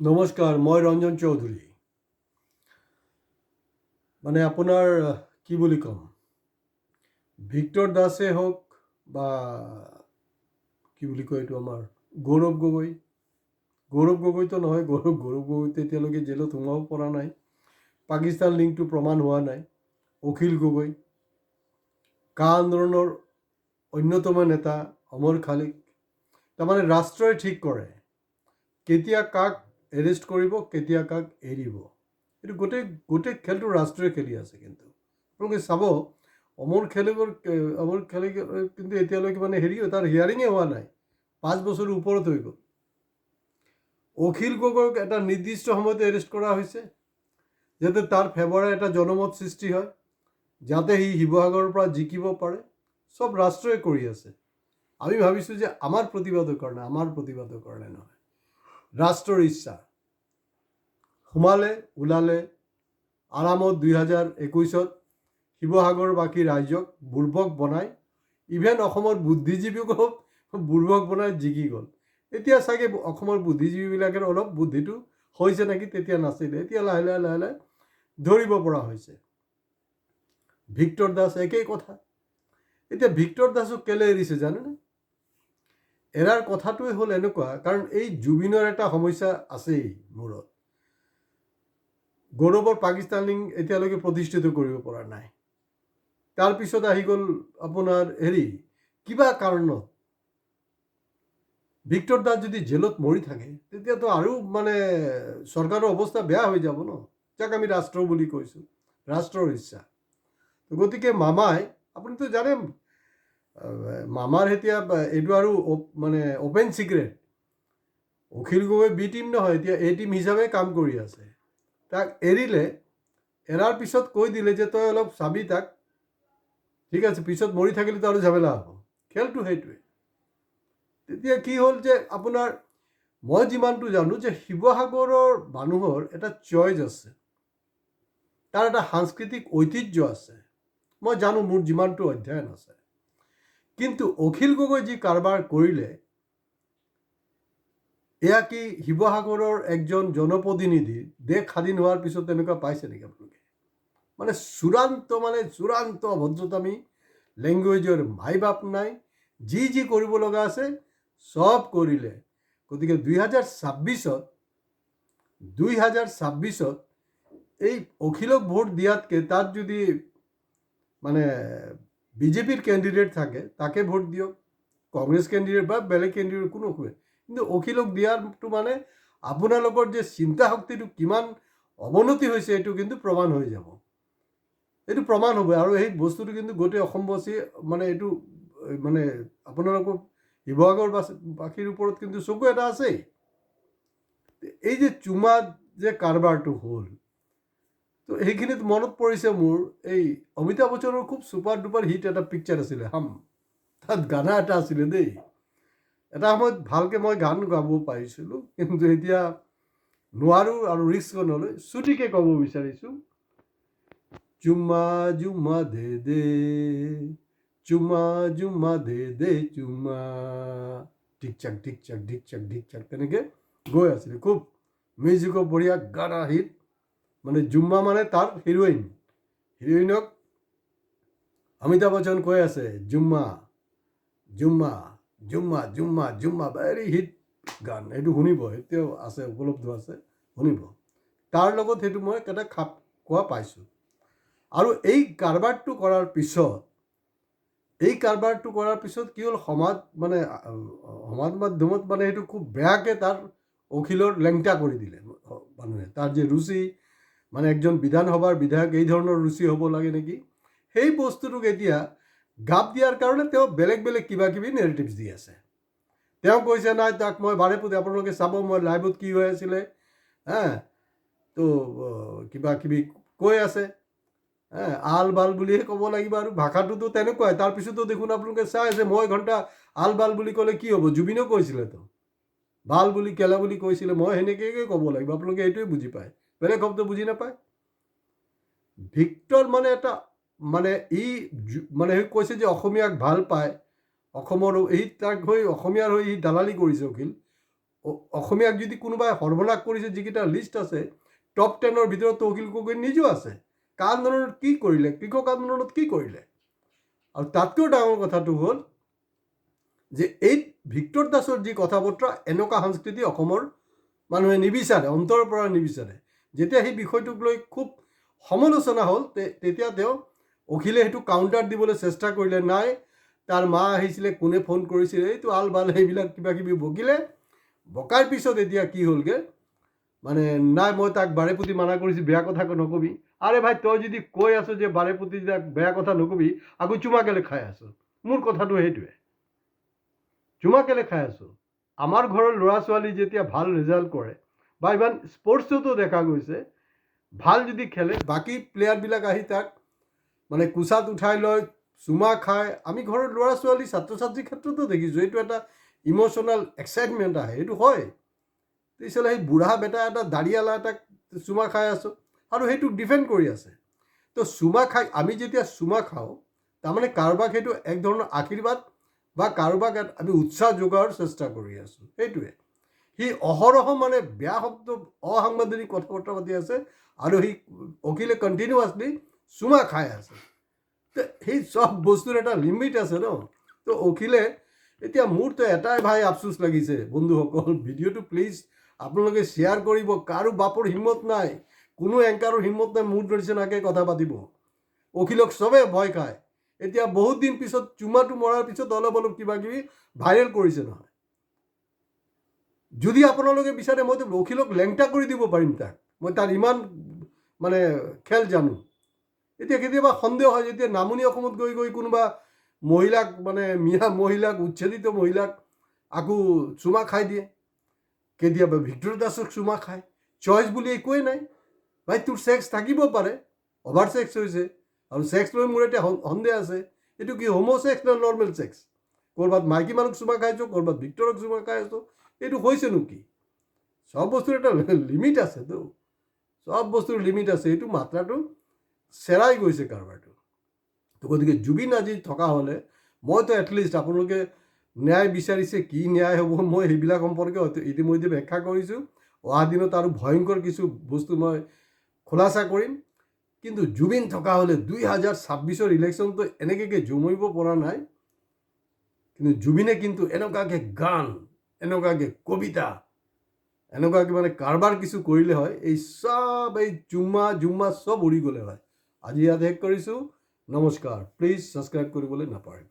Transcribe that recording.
নমস্কাৰ, মই ৰঞ্জন চৌধুৰী। আপোনাৰ কি বুলি ক'ম, ভিক্টৰ দাসে হওক বা কি বুলি কয় এইটো আমাৰ গৌৰৱ গগৈতো নহয়, গৌৰৱ গগৈতো এতিয়ালৈকে জেলত সোমাব পৰা নাই। পাকিস্তান লিংকটো প্ৰমাণ হোৱা নাই। অখিল গগৈ, কা আন্দোলনৰ অন্যতম নেতা অমৰ খালিক। তাৰমানে ৰাষ্ট্ৰই ঠিক কৰে কেতিয়া কাক এৰেষ্ট কৰিব, কেতিয়া কাক এৰিব। এইটো গোটেই খেলটো ৰাষ্ট্ৰই খেলি আছে। কিন্তু আপোনালোকে চাব, অমৰ খালিক কিন্তু এতিয়ালৈকে তাৰ হিয়াৰিঙে হোৱা নাই। 5 বছৰৰ ওপৰত হৈ গ'ল। অখিল গগৈক এটা নিৰ্দিষ্ট সময়তে এৰেষ্ট কৰা হৈছে, যাতে তাৰ ফেভাৰে এটা জনমত সৃষ্টি হয়, যাতে সি শিৱসাগৰৰ পৰা জিকিব পাৰে। চব ৰাষ্ট্ৰই কৰি আছে। আমি ভাবিছোঁ যে আমাৰ প্ৰতিবাদৰ কাৰণে নহয়, ৰাষ্ট্ৰৰ ইচ্ছা। সোমালে ওলালে আৰামত 2021 শিৱসাগৰবাসী ৰাইজক বুৰ্বক বনাই, ইভেন অসমৰ বুদ্ধিজীৱীকো বুৰ্বক বনাই জিকি গ'ল। এতিয়া চাগে অসমৰ বুদ্ধিজীৱীবিলাকৰ অলপ বুদ্ধিটো হৈছে নেকি, তেতিয়া নাছিলে। এতিয়া লাহে লাহে ধৰিব পৰা হৈছে। ভিক্টৰ দাস একেই কথা। এতিয়া ভিক্টৰ দাসক কেলে এৰিছে জানেনে? এৰাৰ কথাটোৱে হ'ল এনেকুৱা, কাৰণ এই জুবিনৰ এটা সমস্যা আছেই মূৰত। গৌৰৱৰ পাকিস্তান লিংক এতিয়ালৈকে প্ৰতিষ্ঠিত কৰিব পৰা নাই। তাৰপিছত আহি গ'ল আপোনাৰ কিবা কাৰণত ভিক্টৰ দাস যদি জেলত মৰি থাকে, তেতিয়াতো আৰু চৰকাৰৰ অৱস্থা বেয়া হৈ যাব ন। যাক আমি ৰাষ্ট্ৰ বুলি কৈছোঁ, ৰাষ্ট্ৰৰ ইচ্ছা। গতিকে মামাই, আপুনিতো জানে, মামাৰ এতিয়া এইটো আৰু open secret. Akhil Gogoi B team নহয়, এতিয়া এ টিম হিচাপে কাম কৰি আছে। তাক এৰিলে, এৰাৰ পিছত কৈ দিলে যে তই অলপ চাবি তাক, ঠিক আছে, পিছত মৰি থাকিলেতো আৰু ঝামেলা হ'ব। খেলটো সেইটোৱে। তেতিয়া কি হ'ল যে মই যিমানটো জানো যে শিৱসাগৰৰ মানুহৰ এটা চইচ আছে, তাৰ এটা সাংস্কৃতিক ঐতিহ্য আছে। মই জানো, মোৰ যিমানটো অধ্যয়ন আছে। কিন্তু অখিল গগৈ যি কাৰবাৰ কৰিলে, এয়া কি শিৱসাগৰৰ একজন জনপ্ৰতিনিধি দেশ স্বাধীন হোৱাৰ পিছত তেনেকুৱা পাইছে নেকি আপোনালোকে? চূড়ান্ত অভদ্ৰতামি, লেংগুৱেজৰ মাই বাপ নাই, যি কৰিব লগা আছে চব কৰিলে। গতিকে 2026 এই অখিলক ভোট দিয়াতকৈ তাত যদি বিজেপিৰ কেণ্ডিডেট থাকে, তাকে ভোট দিয়ক। কংগ্ৰেছ কেণ্ডিডেট বা বেলেগ কেণ্ডিডেট কোনো হয়। কিন্তু অখিলক দিয়াৰটো আপোনালোকৰ যে চিন্তা শক্তিটো কিমান অৱনতি হৈছে, এইটো কিন্তু প্ৰমাণ হৈ যাব। এইটো প্ৰমাণ হ'ব। আৰু এই বস্তুটো কিন্তু গোটেই অসমবাসী এইটো আপোনালোকৰ শিৱসাগৰবাসীৰ ওপৰত কিন্তু চকু এটা আছেই। এই যে চুমা যে কাৰবাৰটো হ'ল, তো সেইখিনিত মনত পৰিছে মোৰ এই অমিতাভ বচ্চনৰ খুব ছুপাৰ ডুপাৰ হিট এটা পিকচাৰ আছিলে, হাম। তাত গানা এটা আছিলে দেই। এটা সময়ত ভালকৈ মই গান গাব পাৰিছিলোঁ, কিন্তু এতিয়া নোৱাৰোঁ আৰু ৰিস্ক নলৈ চুটিকৈ ক'ব বিচাৰিছোঁ। চুমা জুমা দে দে, চুমা দে দে চুমা, টিক চাক তেনেকৈ গৈ আছিলে। খুব মিউজিকৰ বঢ়িয়া গানা হিট। জুম্মা তাৰ হিৰইনক অমিতাভ বচ্চন কৈ আছে, জুম্মা জুম্মা জুম্মা জুম্মা জুম্মা, ভেৰি হিট গান। এইটো শুনিব, এতিয়াও আছে, উপলব্ধ আছে, শুনিব। তাৰ লগত সেইটো মই এটা খাপ খোৱা পাইছোঁ। আৰু এই কাৰবাৰটো কৰাৰ পিছত কি হ'ল, সমাজ মাধ্যমত সেইটো খুব বেয়াকৈ তাৰ অখিলৰ লেংটা কৰি দিলে মানুহে। তাৰ যে ৰুচি, একজন বিধানসভাৰ বিধায়ক এই ধৰণৰ ৰুচি হ'ব লাগে নেকি, সেই বস্তুটোক এতিয়া গাপ দিয়াৰ কাৰণে তেওঁ বেলেগ কিবা কিবি নেৰেটিভছ দি আছে। তেওঁ কৈছে, নাই তাক মই বাৰে প্ৰতি, আপোনালোকে চাব, মই লাইভত কি হৈ আছিলে, তো কিবা কিবি কৈ আছে, আল বাল বুলিহে ক'ব লাগিব। আৰু ভাষাটোতো তেনেকুৱাই। তাৰপিছতো দেখোন আপোনালোকে চাই আছে, মই ঘণ্টা আল বাল বুলি ক'লে কি হ'ব? জুবিনেও কৈছিলে তো, বাল বুলি কেলা বুলি কৈছিলে। মই সেনেকৈ ক'ব লাগিব, আপোনালোকে এইটোৱে বুজি পায়, বেলেগ শব্দ বুজি নাপায়। ভিক্টৰ এটা সি কৈছে যে অসমীয়াক ভাল পায়, অসমৰ তাক হৈ অসমীয়াৰ হৈ সি দালালি কৰিছে অখিল। অসমীয়াক যদি কোনোবাই সৰ্বনাশ কৰিছে, যিকেইটা লিষ্ট আছে টপ 10ৰ ভিতৰতো অখিল গগৈ নিজেও আছে। কা আন্দোলনত কি কৰিলে, কৃষক আন্দোলনত কি কৰিলে? আৰু তাতকৈ ডাঙৰ কথাটো হ'ল যে এই ভিক্টৰ দাসৰ যি কথা বতৰা, এনেকুৱা সংস্কৃতি অসমৰ মানুহে নিবিচাৰে, অন্তৰৰ পৰা নিবিচাৰে। যেতিয়া সেই বিষয়টোক লৈ খুব সমালোচনা হ'ল, তেতিয়া তেওঁ অখিলে সেইটো কাউণ্টাৰ দিবলৈ চেষ্টা কৰিলে। নাই, তাৰ মা আহিছিলে, কোনে ফোন কৰিছিলে, এইটো আল বাল সেইবিলাক কিবা কিবি বকিলে। বকাৰ পিছত এতিয়া কি হ'লগৈ, মানে নাই মই তাক বাৰেপতি মানা কৰিছোঁ, বেয়া কথা নকবি। আৰে ভাই, তই যদি কৈ আছ যে বাৰেপতি তাক বেয়া কথা নকবি, আকৌ চুমা কেলে খাই আছ? মোৰ কথাটো সেইটোৱে, চুমা কেলে খাই আছ? আমাৰ ঘৰৰ ল'ৰা ছোৱালী যেতিয়া ভাল ৰিজাল্ট কৰে, বা ইমান স্পৰ্টছতো দেখা গৈছে, ভাল যদি খেলে, বাকী প্লেয়াৰবিলাক আহি তাক মানে কোচাত উঠাই লয়, চুমা খায়। আমি ঘৰৰ ল'ৰা ছোৱালী ছাত্ৰ ছাত্ৰীৰ ক্ষেত্ৰতো দেখিছোঁ, এইটো এটা ইম'চনেল এক্সাইটমেণ্ট আহে, এইটো হয়। পিছলৈ সেই বুঢ়া বেটা এটা দাড়িয়ালা এটাক চুমা খাই আছোঁ আৰু সেইটোক ডিফেণ্ড কৰি আছে। তো চুমা খাই, আমি যেতিয়া চুমা খাওঁ, তাৰমানে কাৰোবাক সেইটো এক ধৰণৰ আশীৰ্বাদ বা কাৰোবাক আমি উৎসাহ যোগোৱাৰ চেষ্টা কৰি আছোঁ, সেইটোৱে। সি অহৰহ মানে বেয়া শব্দ, অসাংবিধানিক কথা বতৰা পাতি আছে আৰু সি অখিলে কণ্টিনিউৱাছলি চুমা খাই আছে। তো সেই চব বস্তুৰ এটা লিমিট আছে ন। তো অখিলে এতিয়া মোৰতো এটাই ভাই আফচোচ লাগিছে, বন্ধুসকল, ভিডিঅ'টো প্লিজ আপোনালোকে শ্বেয়াৰ কৰিব। কাৰো বাপৰ হিম্মত নাই, কোনো এংকাৰৰ হিম্মত নাই মোৰ নিচিনাকৈ কথা পাতিব। অখিলক চবেই ভয় খায়। এতিয়া বহুত দিন পিছত চুমাটো মৰাৰ পিছত অলপ অলপ কিবা কিবি ভাইৰেল কৰিছে নহয়। যদি আপোনালোকে বিচাৰে মইতো অখিলক লেংটা কৰি দিব পাৰিম তাক, মই তাৰ ইমান মানে খেল জানো। এতিয়া কেতিয়াবা সন্দেহ হয়, যেতিয়া নামনি অসমত গৈ গৈ কোনোবা মহিলাক মানে মিয়া মহিলাক, উচ্ছেদিত মহিলাক আকৌ চুমা খাই দিয়ে, কেতিয়াবা ভিক্টৰ দাসক চুমা খায়। চইচ বুলি একোৱেই নাই ভাই, তোৰ ছেক্স থাকিব পাৰে, অভাৰ ছেক্স হৈছে। আৰু ছেক্স লৈ মোৰ এতিয়া সন্দেহ আছে, এইটো কি হোমো ছেক্স নে নৰ্মেল ছেক্স? ক'ৰবাত মাইকী মানুহক চুমা খাইছোঁ, ক'ৰবাত ভিক্টৰক চুমা খাই আছোঁ, এইটো হৈছেনো কি? সব বস্তুৰ এটা লিমিট আছেতো, সব বস্তুৰ লিমিট আছে। এইটো মাত্ৰাটো চেৰাই গৈছে কাৰবাৰটো। তো গতিকে জুবিন আজি থকা হ'লে মইতো এটলিষ্ট, আপোনালোকে ন্যায় বিচাৰিছে, কি ন্যায় হ'ব মই সেইবিলাক সম্পৰ্কে ইতিমধ্যে ব্যাখ্যা কৰিছোঁ। অহা দিনত আৰু ভয়ংকৰ কিছু বস্তু মই খোলাচা কৰিম। কিন্তু জুবিন থকা হ'লে 2026ৰ ইলেকশ্যনটো এনেকৈ জমৰিব পৰা নাই। কিন্তু জুবিনে কিন্তু এনেকুৱাকৈ গান, এনেকুৱাকৈ কবিতা, এনেকুৱাকৈ মানে কাৰবাৰ কিছু কৰিলে হয়, এই চব এই জুম্মা চব উৰি গ'লে হয়। আজি ইয়াত শেষ কৰিছোঁ। নমস্কাৰ। প্লিজ ছাবস্ক্ৰাইব কৰিবলৈ নাপাহৰিব।